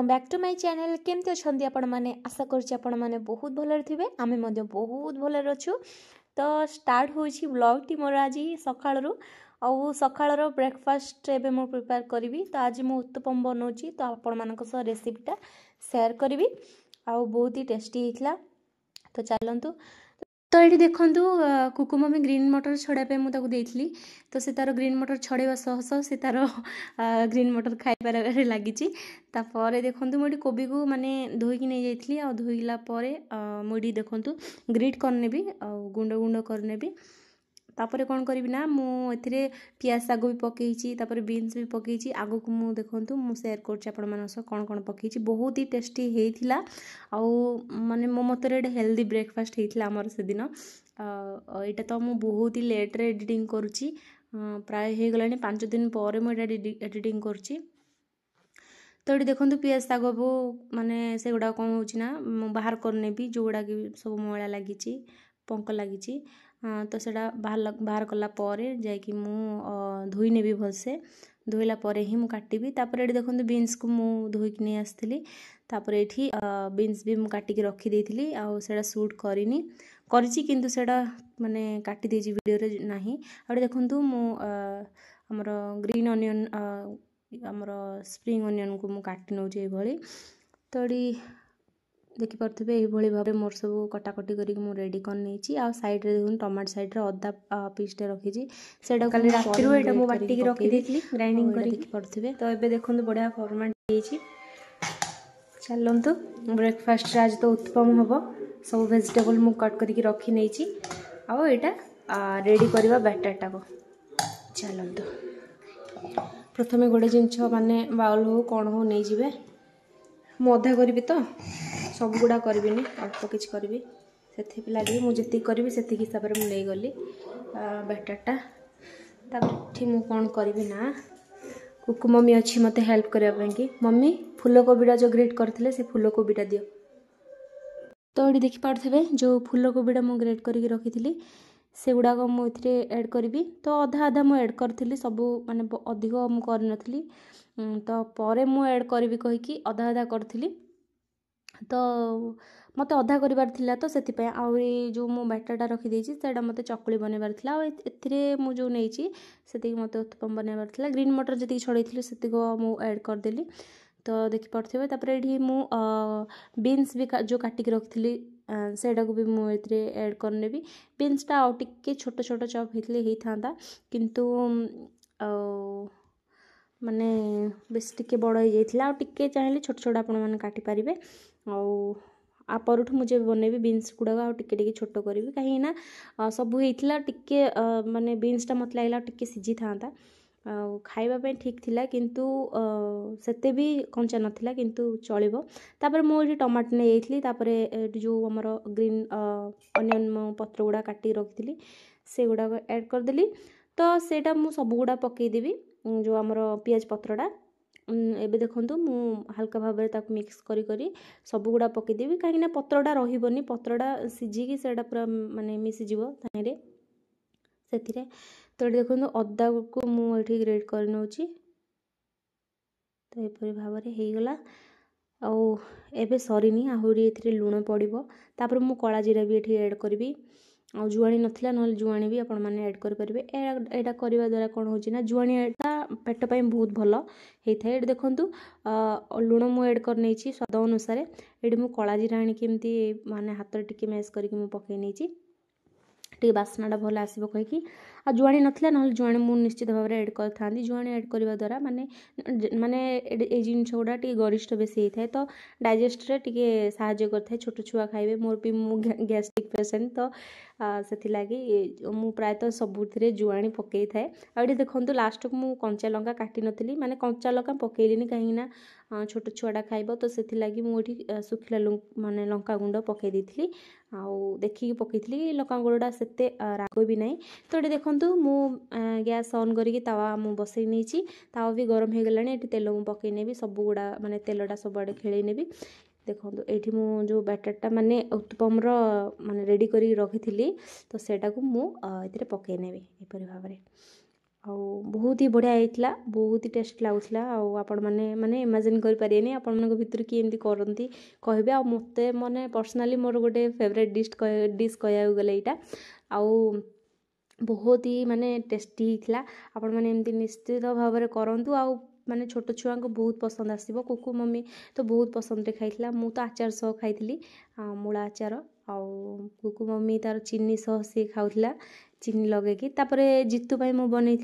Welcome back to my channel. केमती अच्छे आपण मैंने आशा कर बहुत भलरे थे। आम बहुत भलरे अच्छु। तो स्टार्ट हो ब्लॉग मोर आज सकाळू आउ सकाळर ब्रेकफास्ट एवं मुझे प्रिपेयर करी। तो आज मुझे उत्तपम बनाऊँगी, तो आपण मान रेसिपीटा सेयार करी। आउ बहुत ही टेस्टी होता। तो चलतु। तो ये देखूँ कुकु मम्मी ग्रीन मटर छड़ाई मुझे देती। तो से तार ग्रीन मटर छड़ेवा सह सह से तार ग्रीन मटर खाइबार लगी। देखूँ मुझे कोबी को माने धोईकी नहीं जाइली। आ धोईला मुझे देखूँ ग्रिट करनेबी गुंड गुंड करनेबी। तापर कौन करी ना मुझे पियाज साग भी पकई बीन्स भी पकई। आगु को मुझे देखूँ मुझे सेयार कर कौन कौन पकई। बहुत ही टेस्टी होता। आउ माने मो मत हेल्दी ब्रेकफास्ट होता आमर से दिन। यहाँ तो मुझे बहुत ही लेट्रे एडिटिंग करुँची। प्राय हो गला 5 दिन पर मुझे एडिटिंग करुँची। तो ये देखो पियाज साग को माने से गुड़ा कौन हो बाहर करने भी जो गुड़ा सब मैला लगी पंक लगी। तो सेटा बाहर कलापर जाकि धोई नेबी भलसे। धोइला परे ही मु काटिबी। तापर ये देखो बीन्स को मु धोईकी नहीं आसती। तापर ये बीन्स भी मु काटिकी रखी देइथिली। आ सेटा शूट करिनी करिछि किंतु सेटा माने काटी देछि वीडियो रे नाही। आ देखंतु मु हमर ग्रीन ऑनियन हमर स्प्रिंग ऑनियन को मु काटी नउछि ए भली। तो ये देखि पारथबे ए भली भाबे मोर सब कटाकटी करी मु रेडी कर नेछि। आ साइड रे देखुन टमाटर साइड रे अदा पीसटे रखिछि। सेटा काली राति रो एटा मु बाटी की रखी देइथिली ग्राइंडिंग करी देखि पारथबे। तो एबे देखुन बढ़िया फॉर्मेट देछि। चलंतु ब्रेकफास्ट आज तो उत्तपम हबो। सब वेजिटेबल मु कट करी रखी नेछि। आ एटा रेडी करबा बैटरटा को। चलंतु प्रथमे गोटे जिनछ माने बाउल हो कौन हो नहीं जीवे। मु अधा करी तो सब गुड़ा करी अल्प किसी करी से लगे मुझे करी से हिसाब से मुझे गली बैटरटा। ताकि मु कौन करी ना कुकु मम्मी अच्छी मत हेल्प करने की। मम्मी फूलकोबीटा जो ग्रेट करते से फूलकोबीटा दियो। तो ये देखिपे जो फूलकोबीटा मुझे ग्रेट करके रखी से गुड़ाक मुझे एड करी। तो अधा अधा मुझे एड करी सब माने अधिक मुझे तो पर मुझे एड करी कहीकि अधा अधा करी। तो मत अधा करार तो से जो मो बैटरटा रखी से मत चकुली बनइबार ए जो नहीं से मत उत्तपम बनइबार। ग्रीन मटर जी छड़े से मुझे एड करदेली। तो देखिपे तापर ये मु बीन्स भी जो काटिक रखी सेटा को भी मुझे एड करने। बीन्सटा आउ टिके छोट छोट चॉप होता किंतु माने बेस टिके बड़ हो जाता। टिके चाहिए छोट छोट आपण मैंने काटिपारे। आपरठू मुझे बनैबी बीन्स गुड़ाक आ टिके टिके छोट करी कहीं सब होता टिके माने बीन्सटा मत लगे टिके सीझी था खाइबा ठीक थिला किंतु सेते भी कंचा नथिला किंतु चलिबो। तापर मो ये टमाटो नहीं जाइली। तापर जो हमर ग्रीन ऑनियन पत्र गुड़ा काटी रखी से गुड़ा ऐड करदेली। तो सेटा मु सब गुड़ा पकईदेवी जो हमर पियाज पत्रटा। एबे देखंतु मु हल्का भाव में ताक मिक्स करी करी सब गुड़ा पकईदेवी कहीं पत्रटा रहीबनी। पत्रटा सीझिकी सेटा पूरा माने मिसीजिवो ताइरे सेथिरे। तो देखो अदा को मुझे ग्रेट कर नौची। तो यहपरी भाव में होगला। आबे सरीनी आहरी ए लुण पड़ो। तापर मु कला जीरा भी ये ऐड करी। आ जुआणी नथिला ना जुआणी भी आपण मैंने ऐड करेंगे। यहाँ करने द्वारा कौन हो जुआणीटा पेट पर बहुत भल होता है। ये देखूँ लुण मुझे ऐड कर नहीं स्वाद अनुसार। ये मुझे कला जीरा आमती माने हाथ टिके मैश करके पकई नहीं टे बास्नाटा भल आसो कहीकि। आ जुआणी नथिला ना जुआणी मु निश्चित भाव में ऐड करता। जुआणी ऐड करने द्वारा माने माने ये जिनस गुड़ा टे गरिष्ठ बेसी होता है। तो डाइजेस्ट रे टिके साहाय्य करता। छोट छुआ खाइबे मोर भी मु गैस्ट्रिक पेशेंट तो से लगी मु प्रायतः सबुथिरे जुआणी पकई थाए। आ देखो लास्ट को मु कंचा लंका काटी नथली माने कंचा लंका पकईलिनी कहीं छोट छुआटा खाइब। तो से लगी मुझे सुखिला माने लंका गुंड पकई देइथिली। आउ देखिकी पकईथी लंका गुंडा सेते राग भी नहीं। तो ये देखो मु गैस ऑन करके तावा मु बसई नहीं। तावा भी गरम हो गलानी। ये तेल मु पकई नेबी सब गुड़ा माने तेलटा सब आड़े खेल नेबी। देखो ये मु जो बैटरटा माने उत्तपम माने रेडी करी रखी थी तो सेटा को मु पकई नेबी एपरी भाव में। बहुत ही बढ़िया होता बहुत ही टेस्ट लगुला आपण मैंने इमेजिन करें आपण भितर किए एमती करती कहे आ मत मैंने पर्सनाली मोर गोटे फेवरेट डिश कह गले यहाँ बहुत ही माने टेस्टी होता आपण मैंने एमती निश्चित भाव में करूँ आउ माने छोट छुआ को बहुत पसंद आसो कुकु मम्मी तो बहुत पसंद खाई मु तो आचार सह खाई मूला आचार कुकु मम्मी तार चीनी सह सी खाऊला चीनी लगे तापरे जितु पाई मु बनई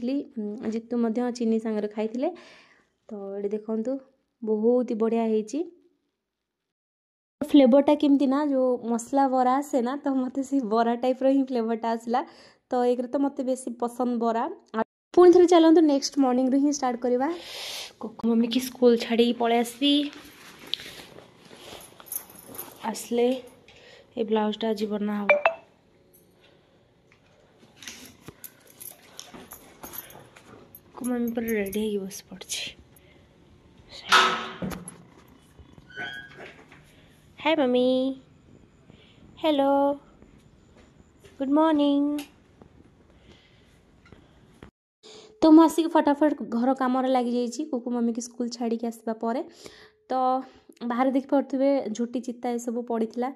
जितु मध्य चीनी सांगरे खाई तो ये देखु बहुत ही बढ़िया होती फ्लेवरटा केमती ना जो मसला बरा आसे ना तो मत से बरा टाइप रो फ्लेवरटा आसला तो एक तो मत बेसी पसंद बरा पुणी थे चलते नेक्स्ट मॉर्निंग रू ही स्टार्ट करवा कुकु मम्मी की स्कूल छाड़ी पलि आसबी आसले ये ब्लाउजटा आज बना हम कुकु मम्मी पर रेडी हो बस पड़ी हाय मम्मी हेलो गुड मॉर्निंग तो मुझे फटाफट घर कम लगी जाइए कुकु मम्मी की स्कूल छाड़ी आसवा पर तो बाहर देख पारे झुटी चिता ये सब पड़ा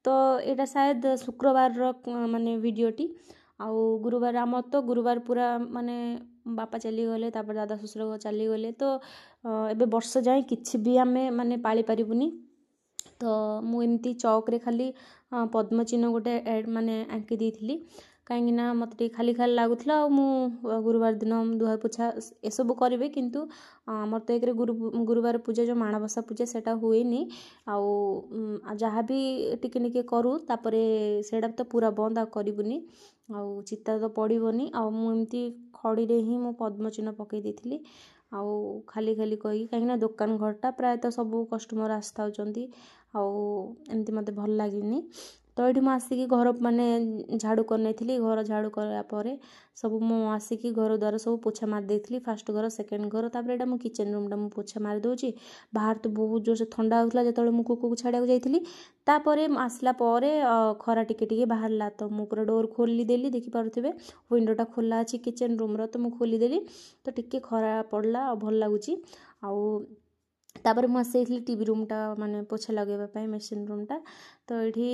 तो यहाँ शायद शुक्रवार माने वीडियोटी आउ गुरुवार आम तो गुरुवार पूरा माने बापा चली गले तापर दादा ससुर चली गले तो एबे वर्ष जाए किछि भी आमे माने पाली परिबुनी तो मुझे चौक रे खाली पद्म चिन्ह गोटे माने आंकी देइथिली कहीं मत खाली खाली लगुला गुरुवार दिन दुआ पोछा एसबू करेंगे किंतु आमर तो एक गुरुवार पूजा जो माणबसा पूजा सेटा हुए जहाँ भी टिके निके करूँ तापर सेटा तो पूरा बंद आबनी आउ चिता तो पड़ोनी आमती खड़ी ही मु पद्म चिन्ह पकई देती आउ खाली खाली कही कहीं दुकान घरटा प्रायतः सब कस्टमर आसता एमती मत भल लगे तो ये आसिकी घर माने झाड़ू करनी घर झाड़ू करापर सब मु आसिकी घर द्वार सब पोछा मार देती फास्ट घर सेकेंड घर तापर एटा मो किचन रूमटा मु पोछा मार दूची बाहर तो बहुत जोर से ठंडा होता जो मु कुकु छाड़ा जाइली तापर आसला खरा टिके बाहरला तो मु पूरा डोर खोली देली देखी पारुथिबे विंडोटा खोला अच्छी किचन रूम तो मु खोली देली तो टिके खरा पड़ला भल लगुच तापर मुझे टीवी रूमटा माने पोछा लगेवाई मेसीन रूमटा तो ये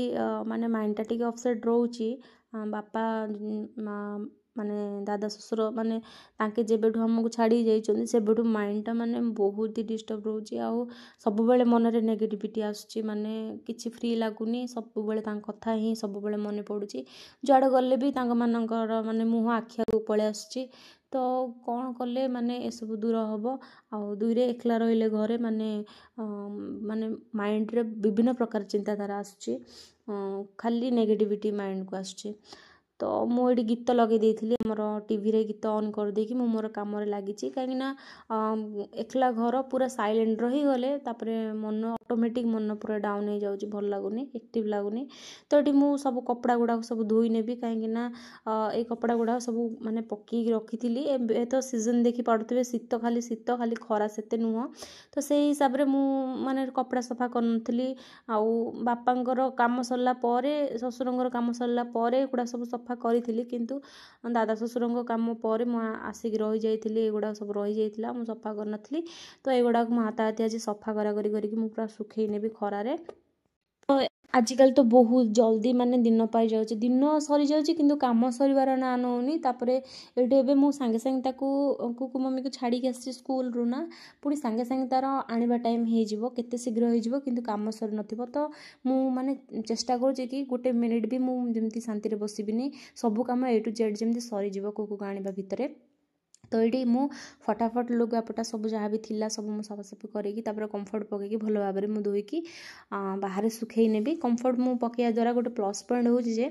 माने माइंडटा टी अपसेट रोची बापा माने दादा ससुर माने तांके जेबेठू हमको छाड़ी जाइछन सेबेठू माइंडटा माने बहुत ही डिस्टर्ब रोची आउ सब बेले मन रे नेगेटिविटी आसुची माने किछि फ्री लागुनी सब बेले तांक कथा ही सब बेले मन पड़ुची जुआड़े गले भी तांक मानकर माने मुह आखिया पळे आसुची तो कौन कले माने एसबू दूर हम आउ दुईरे एकला रहिले घरे माने माने माइंड रे विभिन्न प्रकार चिंताधारा आसुची खाली नेगेटिविटी माइंड को आसुची तो मुझे गीत लगे देती मोर टीवी रे गीत ऑन कर देकी मु मोर काम रे लागी कहीं एकला घर पूरा साइलेंट रही गले तापरे मन ऑटोमेटिक मन पूरा डाउन हो जाउची भल लागुनी एक्टिव लागुनी तो ये मु सब कपड़ा गुड़ा सब धोई नेबी कहीं ए कपड़ा गुड़ा सब माने पकी रखी ए तो सीजन देखी पड़ुथे शीत खाली खरा सेते नुह तो से हिसाब रे मु माने कपड़ा सफा करनथली आउ बापांकर काम सरला परे ससुरंगर काम सरला परे गुड़ा सब सफा करी किंतु दादा ससुर काम पर आसिक रही जाइली एगुड़ा सब रही जाइला मु सफा करनथली तो एगुड़ा मु हाथ हाथी आज सफा करा करी पूरा सुखई नेबी खरारे तो आजिकल तो बहुत जल्दी माने दिन पाई जाउची दिन सरी जाउची किंतु काम सरीबार ना नौनी तापरे एटे एबे मु सांगे सांगे ताकू कुकु मम्मी को छाड़ी के आसी स्कूल रु ना पुणी सांगे सांगे तार आनिबा टाइम हे जिवो केते शीघ्र हे जिवो किंतु काम सरी नथिबो तो मु माने चेष्टा करूची कि गोटे मिनिट भी मु जेमती शांति रे बसिबिनी सब काम ए टू जेड जेमती सरी जिवो कुकु को आनिबा भितरे तो ये मु फटाफट लुगापटा सब जहाँ भी थिला सब मु सफासफी करके कंफर्ट पकईकी भल भाव में मुझे धोईकी बाहर सुखई नेबी कंफर्ट मु पकड़ा द्वारा गोटे प्लस पॉइंट हूँ जे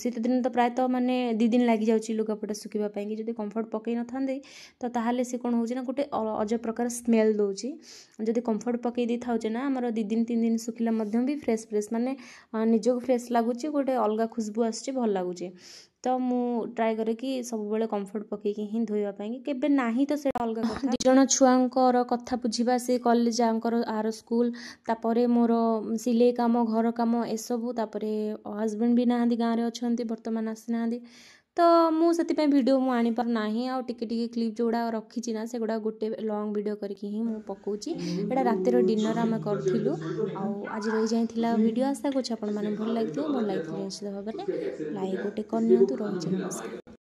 शीत दिन तो प्रायतः माने 2 दिन लगी जाउची लुगापटा सुखापी जब कंफर्ट पकई न था तो ताहले से कौन हो गोटे अजब प्रकार स्मेल दौची जदि कंफर्ट पकई दी था ना आमर 2 दिन 3 दिन सुखिला भी फ्रेश फ्रेश माने निजक फ्रेश लगुच गोटे अलग खुशबू आसुची भल लगुच तो मु ट्राए करे कि सब बेले कंफर्ट पकईकी ही धोइबापी केबे नाही तो से अलग कथा जण छुआंकर कथा बुझीबा से कॉलेज आंकर आर स्कूल तापरे मोर सिलाई काम घर काम एसबू तापरे हस्बैंड भी नहांदी गाँव रे अछंती वर्तमान आसी नहांदी तो मुझे वीडियो मु आनीपार ना आउ टिके क्लिप जोड़ा रखी ना से गुड़ा गोटे लंग वीडियो करके ही मुझे पकाउची एटा रातिर डिनर आम करूँ आज रही जाइए वीडियो आशा करूँ आप भल लगी निश्चित भाव में लाइक गोटे कर रही नमस्कार।